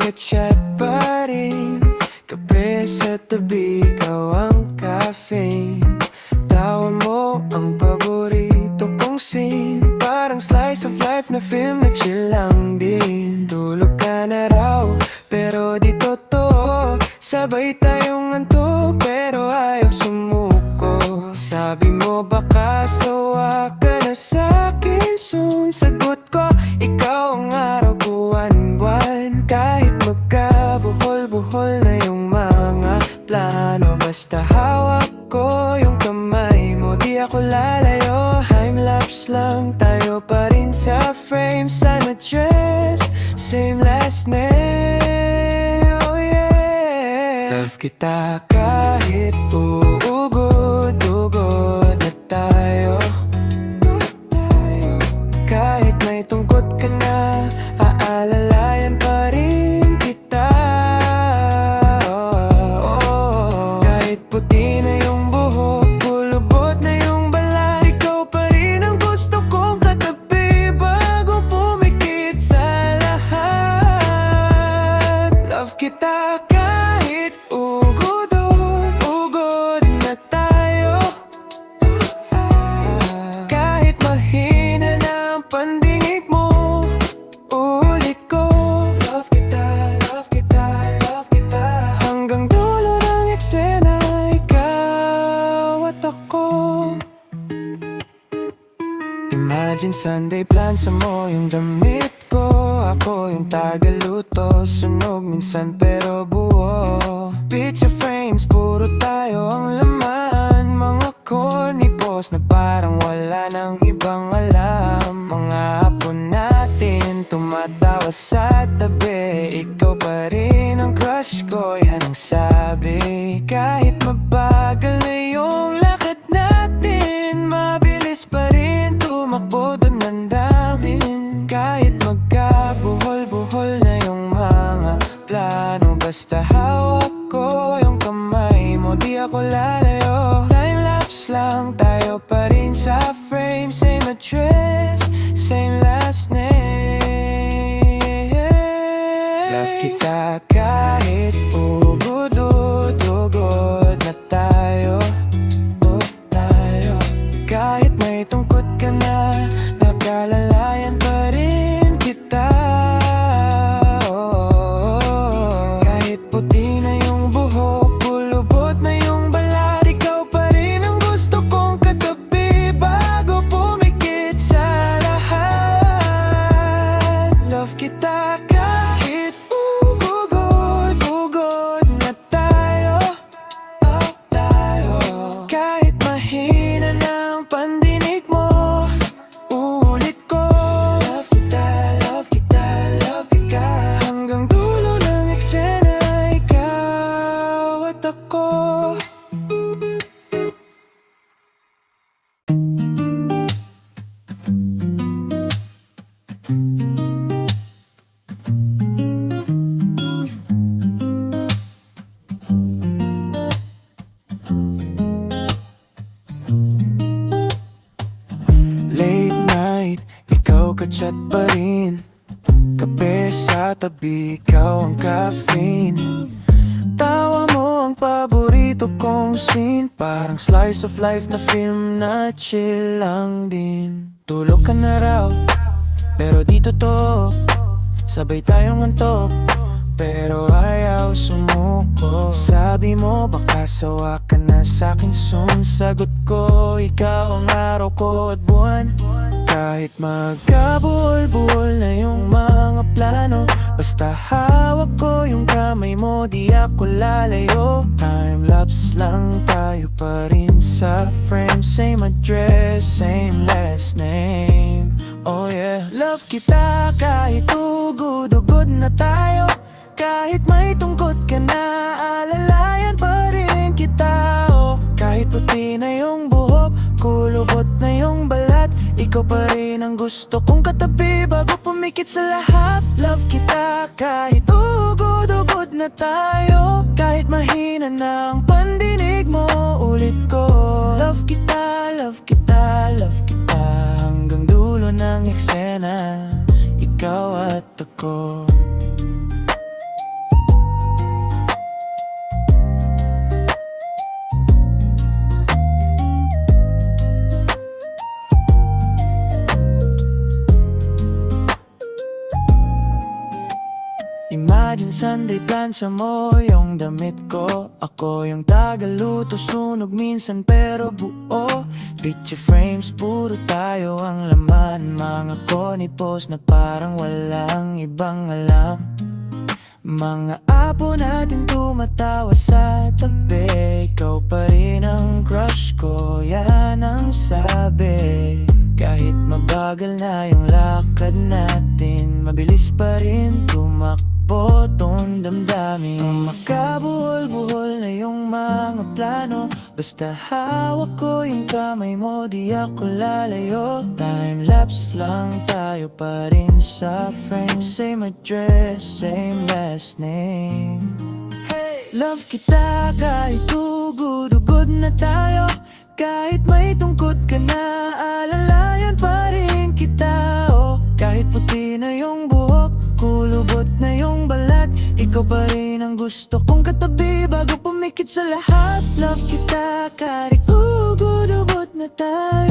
ka-chat pa rin. Kape sa tabi, ikaw ang caffeine. Tawa mo ang paborito kong scene. Parang slice of life na film na chill lang din. Tulog ka na raw, pero di totoo. Sabay tayong antok, pero ayaw sumuko. Sabi mo baka sawa ka na sa'kin soon. Sagot ko, ikaw ang araw, buwan-buwan. Kahit magkabuhol-buhol na yung mga plano, basta hawak ko yung kamay mo, di ako lalayo. Time-lapse lang tayo pa rin sa frame. Same address, same last name. Oh yeah. Love kita kahit uugod-ugod na tayo. Kahit may tungkot ka na, aalalayan pa rin kita. Kahit puti na yung buhok, kulubot na yung balat, ikaw pa rin ang gusto kong katabi bago pumikit sa lahat. Love kita kahit ugod na tayo. Kahit mahina na ang pandinig mo, ulit ko. Love kita, love kita, love kita. Hanggang dulo ng eksena, ikaw at ako. Imagine Sunday plans mo yung damit ko. Ako yung tagaluto, sunog minsan pero buo. Picture frames, puro tayo ang laman. Mga corny posts na parang wala nang ibang alam. Mga hapon natin, tumatawa sa tabi. Ikaw pa rin ang crush ko, yan ang sabi. Kahit mabagal na yung lakad natin, mabilis pa rin tumakbo doon ng damin. Kahit magkabuhol-buhol na yung mga plano, basta hawak ko yung kamay mo, di ako lalayo. Time-lapse lang tayo pa rin sa frame. Same address, same last name. Love kita kahit ugod-ugod na tayo. Kahit may tungkot ka na, nakalalayan pa rin kita. Kahit puti na yung buhok, kulubot na yung balat, ikaw pa rin ang gusto kong katabi bago pumikit sa lahat. Love kita kahit ugod na tayo. Kahit mahina na ang pandinig mo, ulit ko. Love kita, love kita, love kita. Hanggang dulo ng eksena, ikaw at ako. Late night, ikaw ka-chat pa rin. Kape sa tabi, ikaw ang caffeine. Tawa mo ang paborito kong scene. Parang slice of life na film na chill lang din. Tulog ka na raw, pero di totoo. Sabay tayong antok, pero ayaw sumuko. Sabi mo baka sawa ka na sa'kin soon. Sagot ko, ikaw ang araw ko at buwan. Kahit magkabuhol-buhol na yung mga plano, basta hawak ko yung kamay mo, di ako lalayo. Time-lapse lang tayo pa rin sa frame. Same address, same last name. Oh yeah. Love kita kahit ugod-ugod na tayo. Kahit may tungkot ka na, alalayan pa rin kita. Oh, kahit puti na yung buhok, kulubot na yung balat, ikaw pa rin ang gusto kong katabi bago pumikit sa lahat. Love kita kahit ugod-ugod na tayo. Kahit mahina na ang pandinig mo, ulit ko. Love kita, love kita, love kita. Hanggang dulo ng eksena, ikaw at ako. natin Sunday plancha mo yung damit ko. Ako yung tagaluto, sunog minsan pero buo. Picture frames, puro tayo ang laman. Mga conipos na parang walang ibang alam. Mga apo natin tumatawa sa tabi. Ikaw pa rin ang crush ko, yan ang sabi. Kahit mabagal na yung lakad natin, mabilis pa rin tumakbo tong damdamin. Makabuhol-buhol na yung mga plano, basta hawak ko yung kamay mo, di ako lalayo. Time-lapse lang tayo pa rin sa frame. Same address, same last name. Love kita kahit ugod-ugod na tayo. Kahit may tungkot ka na, alalayan pa rin kita. Oh, kahit puti na yung buhok, kulubot na yung balat, ikaw pa rin ang gusto kong katabi bago pumikit sa lahat. Love kita kahit ugod-ugod na tayo.